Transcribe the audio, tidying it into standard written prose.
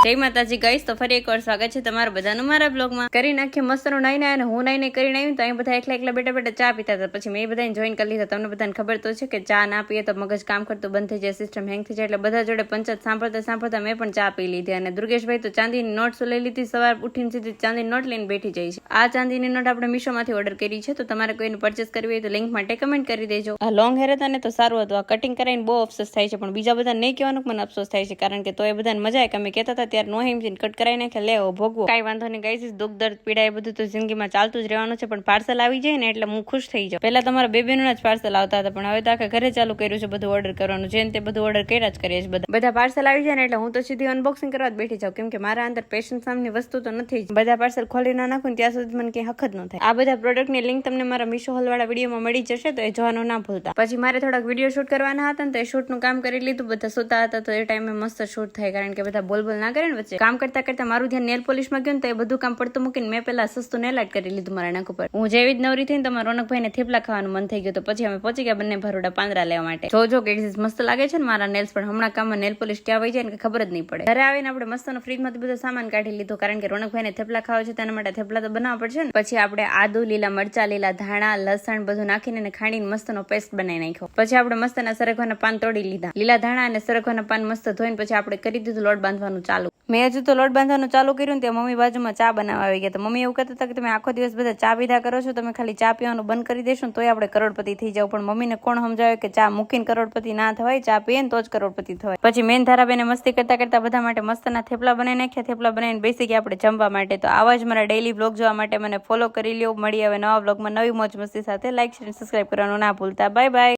જય માતાજી ગાઈસ, તો ફરી એકવાર સ્વાગત છે તમારું બધાનું મારા બ્લોગમાં. કરી નાખી મસ્તનો નાઈને અને હું નાઈને કરીને આવી તો અહીં બધા એકલા બેઠા બેઠા ચા પીતા હતા. પછી મેં બધાને જોઈન કરી લીધા. તમને બધાને ખબર તો છે કે ચા ના પીએ તો મગજ કામ કરતું બંધ થઈ જાય, સિસ્ટમ હેંગ થઈ જાય. એટલે બધા જોડે પંચાયત સાંભળતા મેં પણ ચા પી લીધી. અને દુર્ગેશભાઈ તો ચાંદીની નોટ લઈ લીધી. સવાર ઉઠીને સીધી ચાંદીની નોટ લઈને બેઠી જાય છે. આ ચાંદીની નોટ આપણે મીશોમાંથી ઓર્ડર કરી છે, તો તમારે કોઈને પરચેસ કરવી હોય તો લિંક માટે કમેન્ટ કરી દેજો. આ લોંગ હેર હતા ને તો સારું હતું. આ કટિંગ કરાવીને બહુ અફસોસ થાય છે, પણ બીજા બધા નહીં કહેવાનું મને અફસોસ થાય છે, કારણ કે તો એ બધાને મજા આવે કે અમે કહેતા હતા ત્યારે નો હિમજીને કટ કરાવી નાખે, લેવો ભોગવો, કાંઈ વાંધો નહીં ગાઈસ. દુઃખ દર્દ પીડા એ બધું તો જિંદગીમાં ચાલતું જ રહેવાનું છે, પણ પાર્સલ આવી જાય ને એટલે હું ખુશ થઈ જાઉં. પહેલા તમારા બેબીનું જ પાર્સલ આવતા હતા, પણ હવે તો આખા ઘરે ચાલુ કર્યું છે બધું ઓર્ડર કરવાનું. જેને તે બધું ઓર્ડર કર્યા જ કરીએ છીએ. બધા પાર્સલ આવી જાય ને એટલે હું તો સીધી અનબોક્સિંગ કરવા જ બેઠી જાઉં, કેમ કે મારા અંદર પેશન્સ નામની વસ્તુ તો નથી. બધા પાર્સલ ખોલી ના નાખું ત્યાં સુધી મને કઈ હક જ ન થાય. આ બધા પ્રોડક્ટની લિંક તમને મારા મીશો હોલ વાળા વિડીયોમાં મળી જશે, તો એ જોવાનું ના ભૂલતા. પછી મારે થોડાક વિડીયો શૂટ કરવાના હતા ને તો એ શૂટનું કામ કરી લીધું. બધા સુતા હતા તો એ ટાઈમે મસ્ત શૂટ થાય, કારણ કે બધા બોલ ના કરે ને વચ્ચે. કામ કરતા કરતા મારું ધ્યાન નેલ પોલિશમાં ગયું ને તો એ બધું કામ પડતું મૂકીને મેં પેલા સસ્તું નેલ આર્ટ કરી લીધું મારા નાક ઉપર. હું જેવી જ નવરી થઈને તમારા રોનકભાઈને થેપલા ખાવાનું મન થઈ ગયું, તો પછી અમે પહોંચી ગયા બંને ભરોડા પાંદડા લેવા માટે. જો કે મસ્ત લાગે છે ને મારા નેલ્સ, પણ હમણાં કામમાં નેલ પોલિશ ક્યાં વહી જાય ને ખબર જ નહીં પડે. ઘરે આવીને આપણે મસ્તનો ફ્રીજમાંથી બધો સામાન કાઢી લીધો, કારણ કે રોનકભાઈને થેપલા ખાવા છે તેના માટે થેપલા તો બનાવવા પડશે ને. પછી આપણે આદુ, લીલા મરચા, લીલા ધાણા, લસણ બધું નાખીને ખાંડીને મસ્તનો પેસ્ટ બનાવી નાખ્યો. પછી આપણે મસ્તના સરગવાના પાન તોડી લીધા. લીલા ધાણા અને સરગવાના પાન મસ્ત ધોઈને પછી આપણે કરી દીધું લોટ બાંધવાનું ચાલુ. મેં હજુ તો લોટ બાંધવાનું ચાલુ કર્યું ને ત્યાં મમ્મી બાજુમાં ચા બનાવવા આવી ગયા. તો મમ્મી એવું કહેતા હતા કે તમે આખો દિવસ બધા ચા પીધા કરો છો, તમે ખાલી ચા પીવાનું બંધ કરી દેશો ને તોય આપણે કરોડપતિ થઈ જાવ. પણ મમ્મીને કોણ સમજાવે કે ચા મૂકીને કરોડપતિ ના થવાય, ચા પીએ ને તો જ કરોડપતિ થવાય. પછી મેન ધારાબેને મસ્તી કરતા કરતા બધા માટે મસ્તના થેપલા બનાવી નાખ્યા. થેપલા બનાવીને બેસી ગયા આપણે જમવા માટે. તો આવા જ મારા ડેઈલી બ્લોગ જોવા માટે મને ફોલો કરી લ્યો. મળી આવે નવા બ્લોગમાં નવી મોજ મસ્તી સાથે. લાઈક, શેર અને સબસ્ક્રાઇબ કરવાનું ના ભૂલતા. Bye bye.